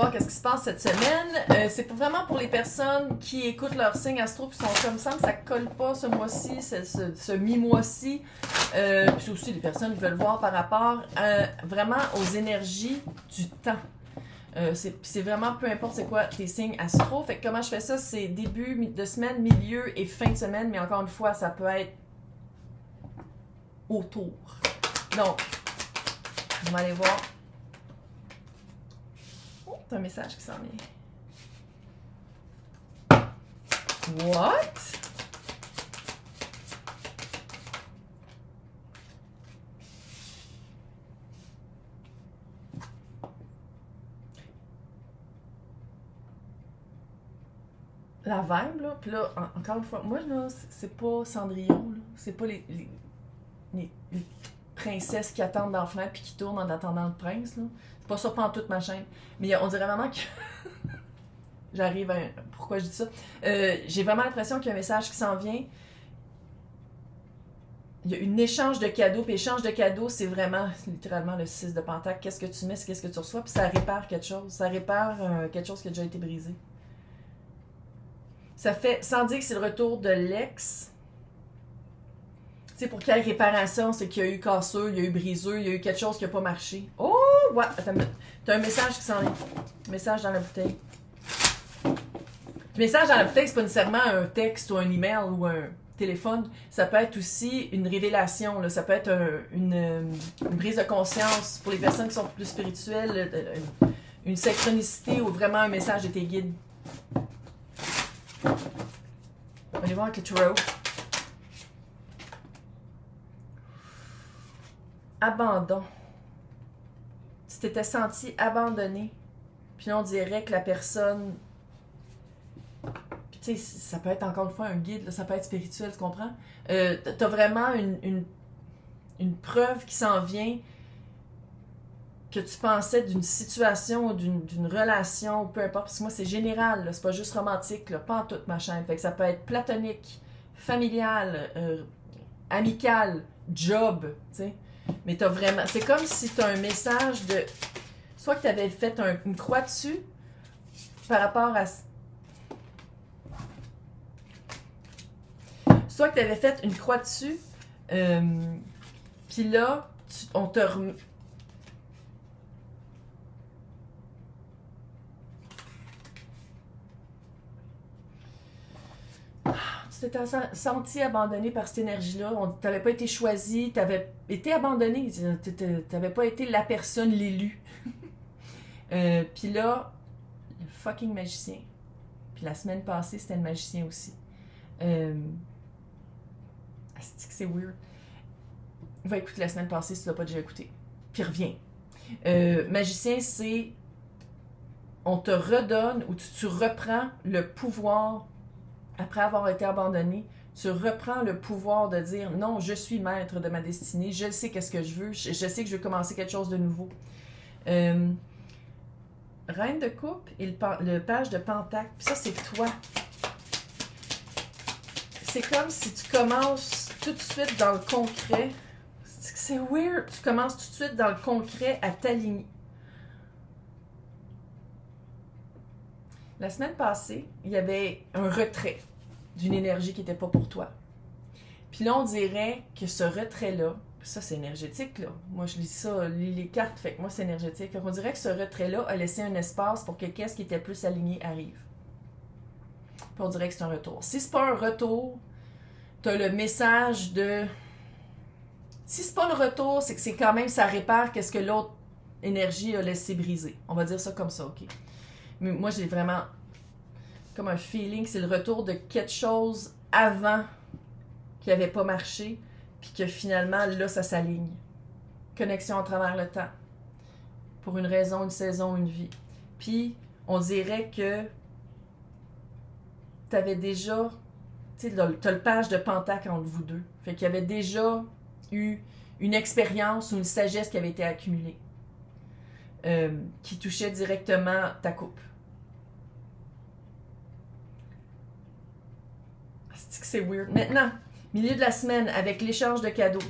voir qu'est-ce qui se passe cette semaine. C'est vraiment pour les personnes qui écoutent leur signe astro puis sont comme ça, mais ça colle pas ce mois-ci, ce mi-mois-ci. Puis aussi les personnes qui veulent voir par rapport vraiment aux énergies du temps. C'est vraiment peu importe c'est quoi tes signes astro. Fait que comment je fais ça, c'est début de semaine, milieu et fin de semaine, mais encore une fois, ça peut être autour. Donc, on va aller voir. Oh, t'as un message qui s'en vient. What? La vibe, là, puis là, encore une fois, moi, là, c'est pas Cendrillon, là. C'est pas les princesses qui attendent dans la fenêtre puis qui tournent en attendant le prince, là. C'est pas ça pendant toute ma chaîne. Mais on dirait vraiment que... J'arrive à... Pourquoi je dis ça? J'ai vraiment l'impression qu'il y a un message qui s'en vient. Il y a un échange de cadeaux, puis échange de cadeaux, c'est vraiment littéralement le 6 de Pentacle. Qu'est-ce que tu mets, c'est qu'est-ce que tu reçois, puis ça répare quelque chose. Ça répare quelque chose qui a déjà été brisé. Ça fait, sans dire que c'est le retour de l'ex, tu sais, pour quelle réparation, c'est qu'il y a eu casseux, il y a eu briseux, il y a eu quelque chose qui n'a pas marché. Oh, ouais, attends, t'as un message qui s'en vient. Message dans la bouteille. Le message dans la bouteille, c'est pas nécessairement un texte ou un email ou un téléphone. Ça peut être aussi une révélation, là. Ça peut être une prise de conscience pour les personnes qui sont plus spirituelles, une synchronicité ou vraiment un message de tes guides. On va aller voir avec le tarot. Abandon. Tu t'étais senti abandonné. Puis là, on dirait que la personne... Puis tu sais, ça peut être encore une fois un guide, là, ça peut être spirituel, tu comprends? T'as vraiment une preuve qui s'en vient que tu pensais d'une situation ou d'une relation, ou peu importe, parce que moi c'est général, c'est pas juste romantique, là, pas en toute ma chaîne. Fait que ça peut être platonique, familial, amical, job, tu sais. Mais t'as vraiment... C'est comme si t'as un message de... Soit que t'avais fait une croix dessus par rapport à... Soit que t'avais fait une croix dessus, puis là, on te remet... Tu t'étais senti abandonné par cette énergie-là. Tu n'avais pas été choisi, tu avais été abandonné. Tu n'avais pas été la personne, l'élu. Puis là, le fucking magicien. Puis la semaine passée, c'était le magicien aussi. C'est weird. Va écouter la semaine passée si tu l'as pas déjà écouté. Puis reviens. Magicien, c'est... On te redonne ou tu reprends le pouvoir. Après avoir été abandonné, tu reprends le pouvoir de dire « Non, je suis maître de ma destinée, je sais qu'est-ce que je veux, je sais que je veux commencer quelque chose de nouveau. » Reine de coupe et le page de Pentacle, puis ça, c'est toi. C'est comme si tu commences tout de suite dans le concret. C'est weird. Tu commences tout de suite dans le concret à t'aligner. La semaine passée, il y avait un retrait d'une énergie qui n'était pas pour toi. Puis là, on dirait que ce retrait-là, ça c'est énergétique, là. Moi, je lis ça, lis les cartes, fait que moi, c'est énergétique. Fait qu'on dirait que ce retrait-là a laissé un espace pour que qu'est-ce qui était plus aligné arrive. Puis on dirait que c'est un retour. Si c'est pas un retour, t'as le message de... Si c'est pas le retour, c'est que c'est quand même, ça répare qu'est-ce que l'autre énergie a laissé briser. On va dire ça comme ça, OK? Mais moi, j'ai vraiment comme un feeling, c'est le retour de quelque chose avant qui n'avait pas marché, puis que finalement, là, ça s'aligne. Connexion à travers le temps. Pour une raison, une saison, une vie. Puis, on dirait que tu avais déjà... Tu sais, tu as le page de Pentacle entre vous deux. Fait qu'il y avait déjà eu une expérience ou une sagesse qui avait été accumulée. Qui touchait directement ta coupe. C'est weird. Maintenant, milieu de la semaine, avec l'échange de cadeaux.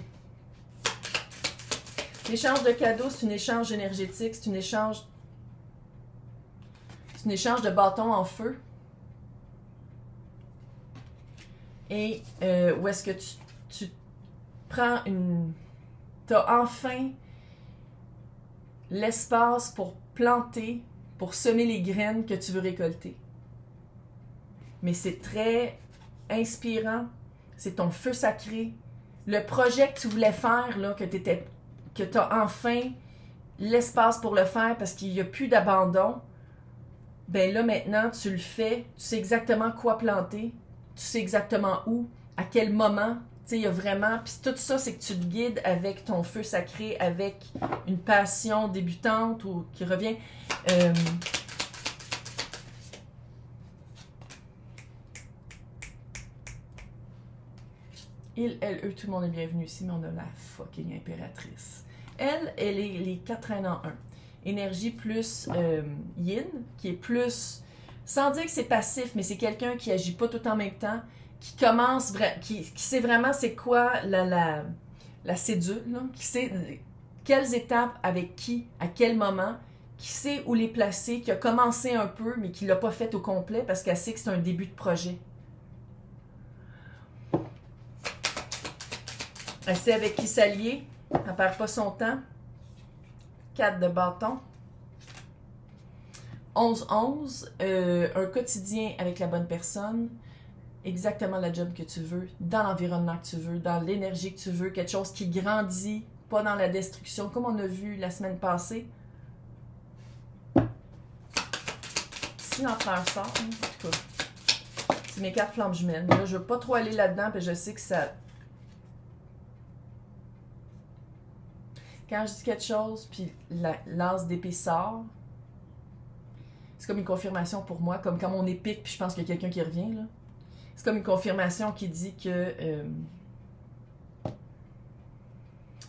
L'échange de cadeaux, c'est un échange énergétique, c'est un échange C'est un échange de bâtons en feu. Et où est-ce que tu prends une... Tu as enfin l'espace pour planter, pour semer les graines que tu veux récolter. Mais c'est très inspirant. C'est ton feu sacré. Le projet que tu voulais faire, là, que tu as enfin l'espace pour le faire parce qu'il n'y a plus d'abandon, ben là, maintenant, tu le fais. Tu sais exactement quoi planter. Tu sais exactement où, à quel moment. Tu sais, il y a vraiment... Puis tout ça, c'est que tu te guides avec ton feu sacré, avec une passion débutante ou qui revient... Il, elle, eux, tout le monde est bienvenu ici, mais on a la fucking impératrice. Elle est les 4 reines en 1. Énergie plus yin, qui est plus... Sans dire que c'est passif, mais c'est quelqu'un qui agit pas tout en même temps, qui commence... qui sait vraiment c'est quoi la cédule, là, qui sait quelles étapes, avec qui, à quel moment, qui sait où les placer, qui a commencé un peu, mais qui l'a pas fait au complet parce qu'elle sait que c'est un début de projet. Elle sait avec qui s'allier. Elle perd pas son temps. 4 de bâton. 11-11. Un quotidien avec la bonne personne. Exactement la job que tu veux. Dans l'environnement que tu veux. Dans l'énergie que tu veux. Quelque chose qui grandit. Pas dans la destruction. Comme on a vu la semaine passée. Si l'empereur sort, en tout cas. C'est mes 4 flammes jumelles. Là, je veux pas trop aller là-dedans. Puis je sais que ça... Quand je dis quelque chose, puis l'as d'épée sort, c'est comme une confirmation pour moi, comme quand mon épée, puis je pense qu'il y a quelqu'un qui revient, là. C'est comme une confirmation qui dit que...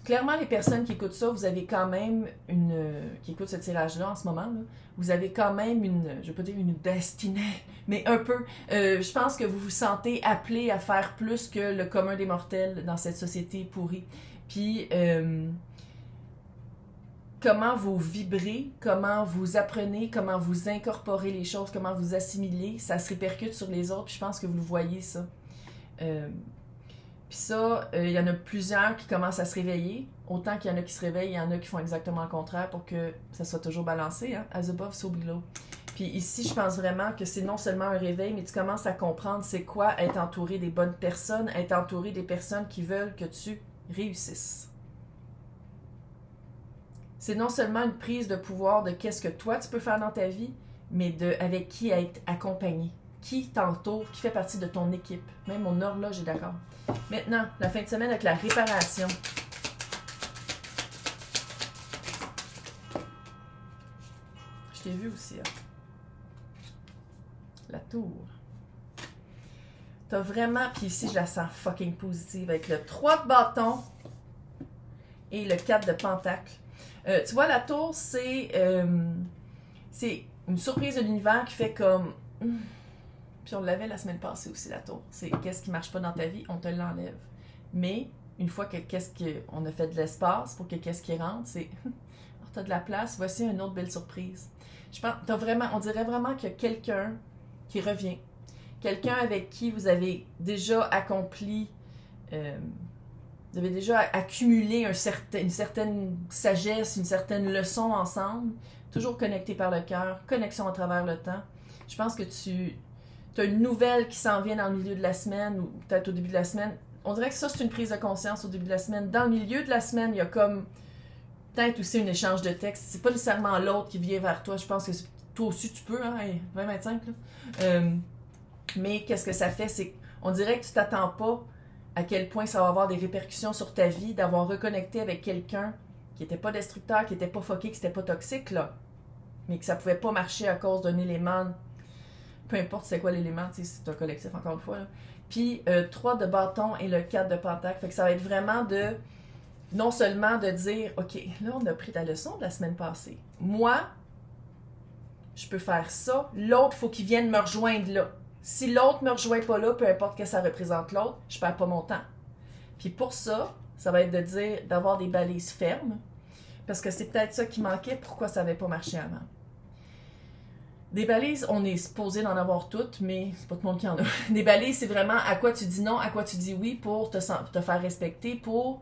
clairement, les personnes qui écoutent ça, vous avez quand même une... qui écoutent ce tirage-là en ce moment, là, vous avez quand même une... je vais pas dire une destinée, mais un peu... je pense que vous vous sentez appelé à faire plus que le commun des mortels dans cette société pourrie. Puis... comment vous vibrez, comment vous apprenez, comment vous incorporez les choses, comment vous assimilez, ça se répercute sur les autres, puis je pense que vous le voyez, ça. Puis ça, il y en a plusieurs qui commencent à se réveiller, autant qu'il y en a qui se réveillent, il y en a qui font exactement le contraire pour que ça soit toujours balancé, hein? As above, so below. Puis ici, je pense vraiment que c'est non seulement un réveil, mais tu commences à comprendre c'est quoi être entouré des bonnes personnes, être entouré des personnes qui veulent que tu réussisses. C'est non seulement une prise de pouvoir de qu'est-ce que toi tu peux faire dans ta vie, mais de avec qui être accompagné, qui t'entoure, qui fait partie de ton équipe. Même mon horloge est d'accord. Maintenant, la fin de semaine avec la réparation. Je t'ai vu aussi, hein? La tour. T'as vraiment, puis ici je la sens fucking positive avec le 3 de bâton et le 4 de pentacle. Tu vois, la tour, c'est une surprise de l'univers qui fait comme... Puis on l'avait la semaine passée aussi, la tour. C'est qu'est-ce qui marche pas dans ta vie, on te l'enlève. Mais une fois que on a fait de l'espace pour que qu'est-ce qui rentre, c'est... Alors, t'as de la place, voici une autre belle surprise. Je pense, on dirait vraiment qu'il y a quelqu'un qui revient. Quelqu'un avec qui vous avez déjà accompli... vous avez déjà accumulé une certaine sagesse, une certaine leçon ensemble, toujours connecté par le cœur, connexion à travers le temps. Je pense que tu as une nouvelle qui s'en vient dans le milieu de la semaine ou peut-être au début de la semaine. On dirait que ça, c'est une prise de conscience au début de la semaine. Dans le milieu de la semaine, il y a comme peut-être aussi un échange de texte. C'est pas nécessairement l'autre qui vient vers toi. Je pense que toi aussi, tu peux, hein, 20-25, là. Mais qu'est-ce que ça fait? C'est on dirait que tu t'attends pas à quel point ça va avoir des répercussions sur ta vie, d'avoir reconnecté avec quelqu'un qui n'était pas destructeur, qui n'était pas fucké, qui n'était pas toxique, là. Mais que ça pouvait pas marcher à cause d'un élément, peu importe c'est quoi l'élément, tu sais, c'est un collectif, encore une fois, là. Puis, 3 de bâton et le 4 de pentacle. Fait que ça va être vraiment de, non seulement de dire, OK, là, on a pris ta leçon de la semaine passée. Moi, je peux faire ça. L'autre, il faut qu'il vienne me rejoindre là. Si l'autre me rejoint pas là, peu importe que ça représente l'autre, je perds pas mon temps. Puis pour ça, ça va être de dire, d'avoir des balises fermes, parce que c'est peut-être ça qui manquait, pourquoi ça n'avait pas marché avant. Des balises, on est supposé d'en avoir toutes, mais c'est pas tout le monde qui en a. Des balises, c'est vraiment à quoi tu dis non, à quoi tu dis oui pour te faire respecter, pour...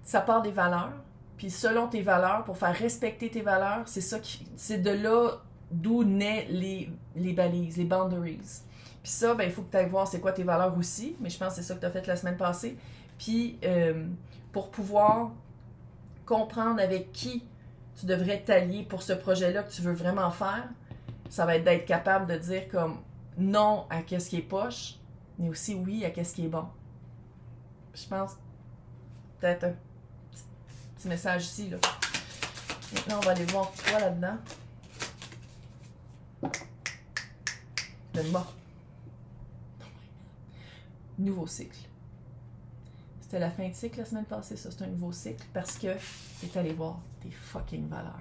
Ça part des valeurs, puis selon tes valeurs, pour faire respecter tes valeurs, c'est de là d'où naissent les balises, les boundaries. Puis ça, ben, il faut que tu ailles voir c'est quoi tes valeurs aussi, mais je pense que c'est ça que tu as fait la semaine passée. Puis pour pouvoir comprendre avec qui tu devrais t'allier pour ce projet-là que tu veux vraiment faire, ça va être d'être capable de dire comme non à qu'est-ce qui est poche, mais aussi oui à qu'est-ce qui est bon. Je pense peut-être un petit message ici, là. Maintenant, on va aller voir quoi là-dedans. Le mât. Nouveau cycle. C'était la fin de cycle la semaine passée, ça c'est un nouveau cycle parce que c'est allé voir tes fucking valeurs.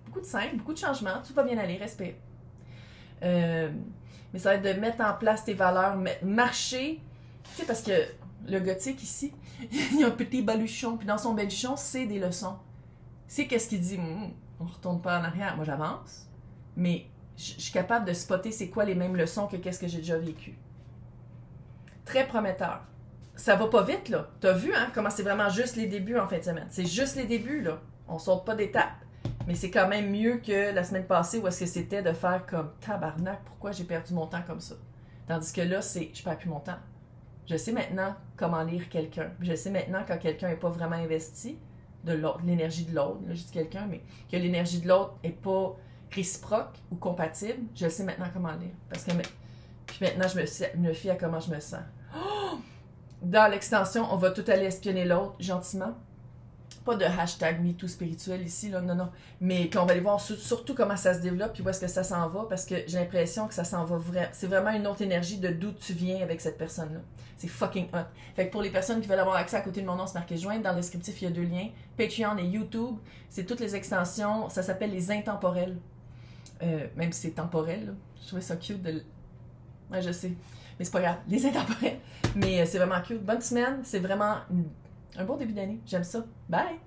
Beaucoup de scènes, beaucoup de changements, tout va bien aller, respire. Mais ça va être de mettre en place tes valeurs, marcher, tu sais, parce que le gothique ici, il y a un petit baluchon, puis dans son baluchon, c'est des leçons. C'est qu'est-ce qu'il dit, on retourne pas en arrière. Moi j'avance, mais je suis capable de spotter c'est quoi les mêmes leçons que qu'est-ce que j'ai déjà vécu. Très prometteur. Ça va pas vite, là. T'as vu, hein, comment c'est vraiment juste les débuts en fin de semaine. C'est juste les débuts, là. On saute pas d'étapes. Mais c'est quand même mieux que la semaine passée où est-ce que c'était de faire comme tabarnak, pourquoi j'ai perdu mon temps comme ça? Tandis que là, c'est je perds plus mon temps. Je sais maintenant comment lire quelqu'un. Je sais maintenant quand quelqu'un n'est pas vraiment investi de l'autre, l'énergie de l'autre. Là, je dis quelqu'un, mais que l'énergie de l'autre n'est pas réciproque ou compatible, je sais maintenant comment lire. Parce que puis maintenant, je me fie à comment je me sens. Oh! Dans l'extension, on va tout aller espionner l'autre, gentiment. Pas de hashtag MeToo spirituel ici, là, non. Mais puis on va aller voir surtout comment ça se développe, puis où est-ce que ça s'en va, parce que j'ai l'impression que ça s'en va vraiment. C'est vraiment une autre énergie de d'où tu viens avec cette personne-là. C'est fucking hot. Fait que pour les personnes qui veulent avoir accès à côté de mon nom, c'est marqué joindre. Dans le descriptif, il y a 2 liens. Patreon et YouTube. C'est toutes les extensions. Ça s'appelle les intemporels. Même si c'est temporel, là. Je trouvais ça cute de... Ouais, je sais. Mais c'est pas grave. Les intemporels. Mais c'est vraiment cute. Bonne semaine. C'est vraiment un bon début d'année. J'aime ça. Bye!